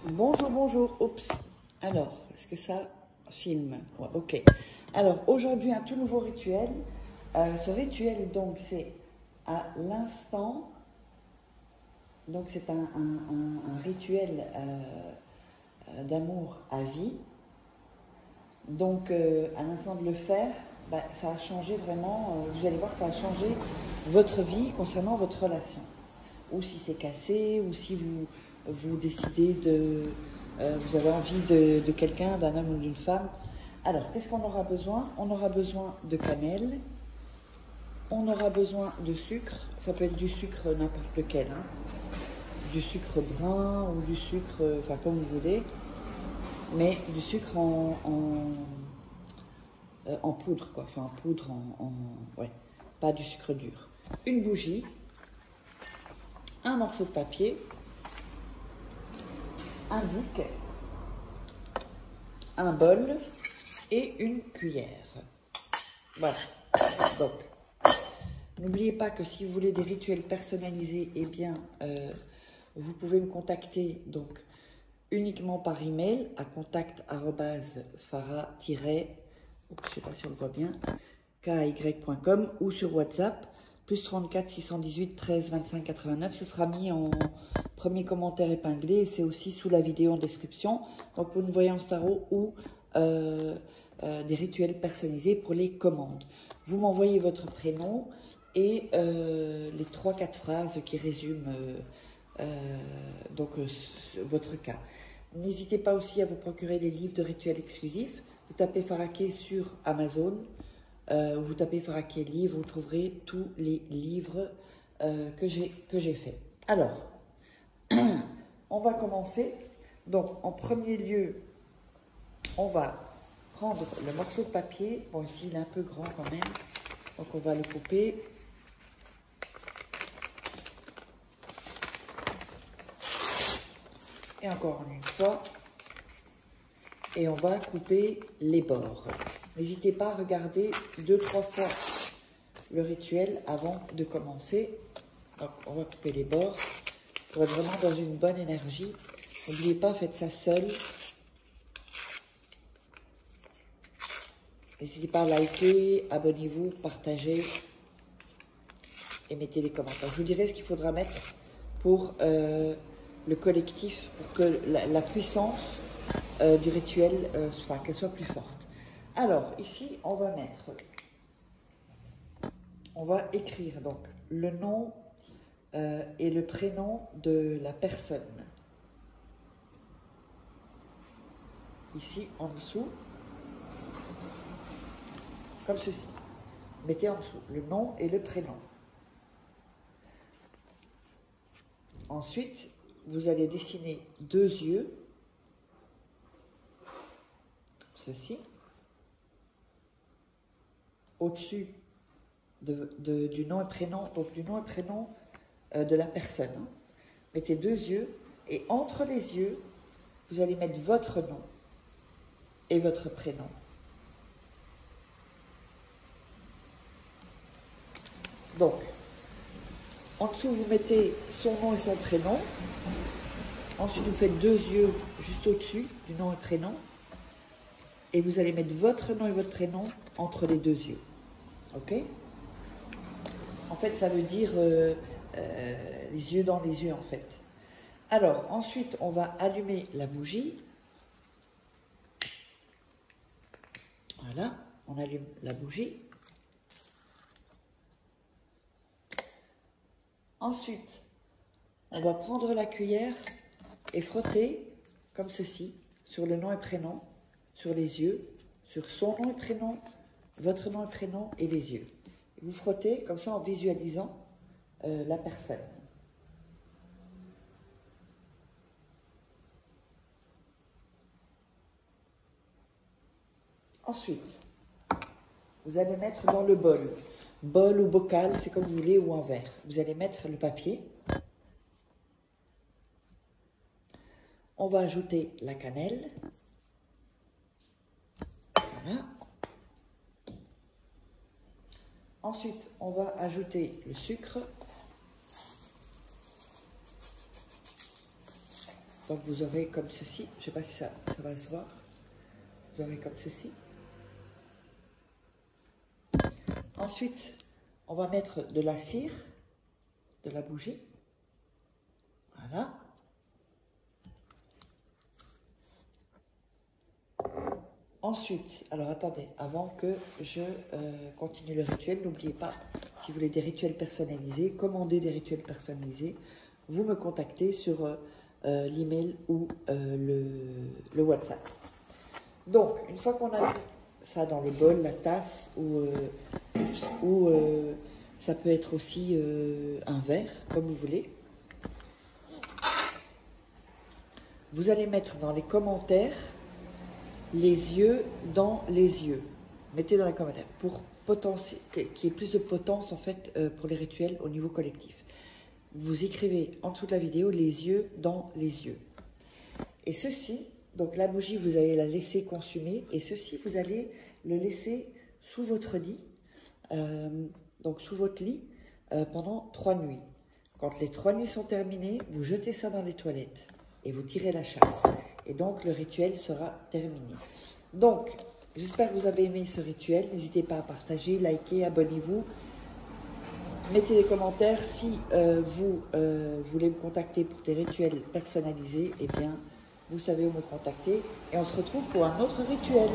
Bonjour, bonjour. Oups. Alors, est-ce que ça filme? Ouais, ok. Alors, aujourd'hui, un tout nouveau rituel. Ce rituel, donc, c'est à l'instant. Donc, c'est un rituel d'amour à vie. Donc, à l'instant de le faire, ça a changé vraiment. Vous allez voir, ça a changé votre vie concernant votre relation. Ou si c'est cassé, ou si vous décidez de... vous avez envie de quelqu'un, d'un homme ou d'une femme. Alors, qu'est-ce qu'on aura besoin? On aura besoin de cannelle, on aura besoin de sucre, ça peut être du sucre n'importe lequel, hein. Du sucre brun ou du sucre, enfin comme vous voulez, mais du sucre en poudre, quoi, enfin en poudre, ouais, pas du sucre dur. Une bougie, un morceau de papier, un bic, un bol et une cuillère. Voilà. Donc, n'oubliez pas que si vous voulez des rituels personnalisés, eh bien, vous pouvez me contacter donc uniquement par email à contact@farah- je sais pas si on le voit bien, kay.com ou sur WhatsApp +34 618 13 25 89. Ce sera mis en premier commentaire épinglé et c'est aussi sous la vidéo en description. Donc pour une voyance tarot ou des rituels personnalisés pour les commandes. Vous m'envoyez votre prénom et les 3-4 phrases qui résument votre cas. N'hésitez pas aussi à vous procurer des livres de rituels exclusifs. Vous tapez Farah Kay sur Amazon, vous tapez Farah Kay livre, vous trouverez tous les livres que j'ai fait. Alors, on va commencer. Donc, en premier lieu, on va prendre le morceau de papier. Bon, ici, il est un peu grand quand même. Donc, on va le couper. Et encore une fois. Et on va couper les bords. N'hésitez pas à regarder 2-3 fois le rituel avant de commencer. Donc, on va couper les bords pour être vraiment dans une bonne énergie. N'oubliez pas, faites ça seul. N'hésitez pas à liker, abonnez-vous, partagez et mettez des commentaires. Je vous dirai ce qu'il faudra mettre pour le collectif, pour que la puissance du rituel, enfin, qu'elle soit plus forte. Alors, ici, on va écrire donc le nom et le prénom de la personne. Ici, en dessous, comme ceci. Mettez en dessous le nom et le prénom. Ensuite, vous allez dessiner 2 yeux. Ceci. Au-dessus du nom et prénom, donc du nom et prénom de la personne. Mettez 2 yeux et entre les yeux, vous allez mettre votre nom et votre prénom. Donc, en dessous, vous mettez son nom et son prénom. Ensuite, vous faites 2 yeux juste au-dessus du nom et prénom. Et vous allez mettre votre nom et votre prénom entre les 2 yeux. Ok? En fait, ça veut dire les yeux dans les yeux, en fait. Alors, ensuite, on va allumer la bougie. Voilà, on allume la bougie. Ensuite, on va prendre la cuillère et frotter, comme ceci, sur le nom et prénom, sur les yeux, sur son nom et prénom, votre nom et prénom et les yeux. Et vous frottez comme ça en visualisant la personne. Ensuite, vous allez mettre dans le bol. Bol ou bocal, c'est comme vous voulez, ou un verre. Vous allez mettre le papier. On va ajouter la cannelle. Voilà. Ensuite, on va ajouter le sucre. Donc vous aurez comme ceci, je ne sais pas si ça va se voir, vous aurez comme ceci. Ensuite, on va mettre de la cire, de la bougie, voilà. Ensuite, alors attendez, avant que je continue le rituel, n'oubliez pas, si vous voulez des rituels personnalisés, commandez des rituels personnalisés, vous me contactez sur l'email ou le WhatsApp. Donc, une fois qu'on a mis ça dans le bol, la tasse, ou ça peut être aussi un verre, comme vous voulez, vous allez mettre dans les commentaires les yeux dans les yeux. Mettez dans les commentaires pour qu'il y ait plus de potence en fait pour les rituels au niveau collectif. Vous écrivez en dessous de la vidéo les yeux dans les yeux. Et ceci, donc la bougie, vous allez la laisser consumer et ceci, vous allez le laisser sous votre lit, donc sous votre lit pendant 3 nuits. Quand les 3 nuits sont terminées, vous jetez ça dans les toilettes et vous tirez la chasse. Et donc, le rituel sera terminé. Donc, j'espère que vous avez aimé ce rituel. N'hésitez pas à partager, liker, abonnez-vous. Mettez des commentaires. Si vous voulez me contacter pour des rituels personnalisés, eh bien, vous savez où me contacter. Et on se retrouve pour un autre rituel.